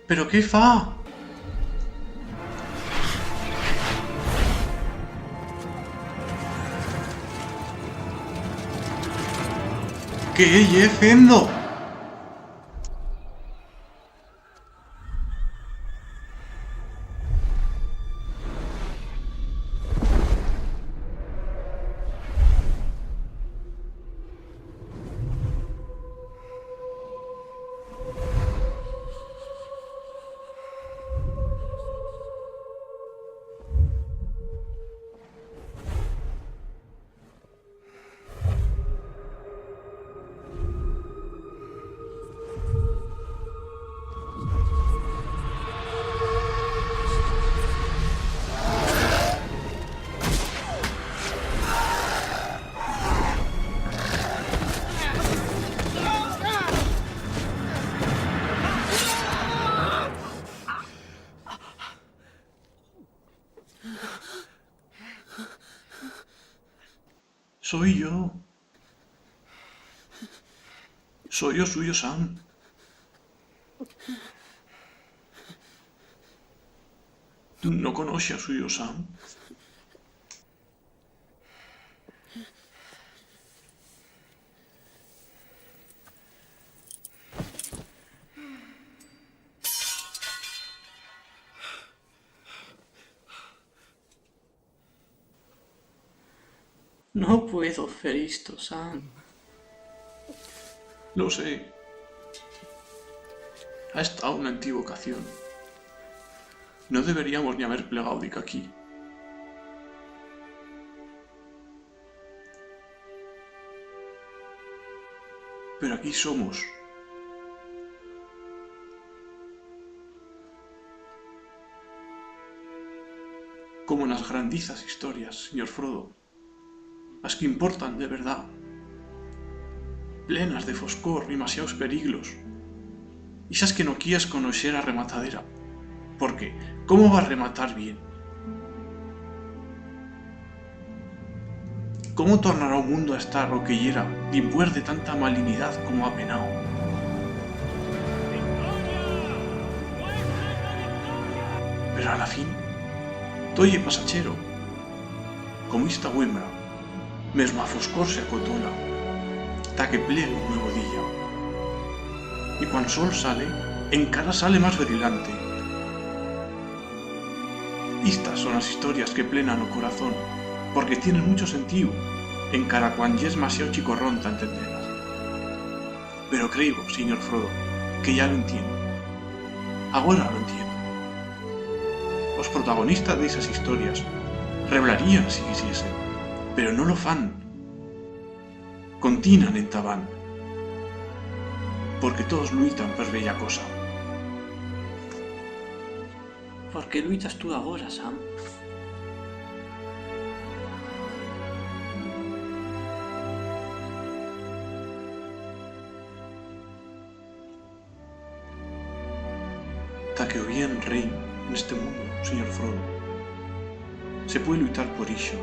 Pero qué fa? Què hi fendo? Soy yo. Soy yo suyo, Sam. ¿No conoce a suyo, Sam? No puedo hacer esto, Sam. Lo sé. Ha estado una equivocación. No deberíamos ni haber plegado de aquí. Pero aquí somos. Como en las grandizas historias, señor Frodo. Las que importan de verdad. Plenas de foscor y demasiados periglos. Esas que no quieres conocer a rematadera. Porque, ¿cómo va a rematar bien? ¿Cómo tornará o mundo a estar o que hiera dimpués de tanta malignidad como ha penado? Pero a la fin, toye pasachero, como esta huembra, mesmo a foscor se acotola, ta que plegue un nuevo día. Y cuando sol sale, encara sale más brillante. Estas son las historias que plenan o corazón, porque tienen mucho sentido, encara cuan yes demasiado chicorrón ta entenderas. Pero creo, señor Frodo, que ya lo entiendo. Ahora lo entiendo. Los protagonistas de esas historias reblarían si quisiesen, pero no lo fan. Continan en tabán, porque todos luitan per bella cosa. Por qué luitas tú ahora, Sam? Ta que o bien reine en este mundo, señor Frodo. Se puede luchar por ello,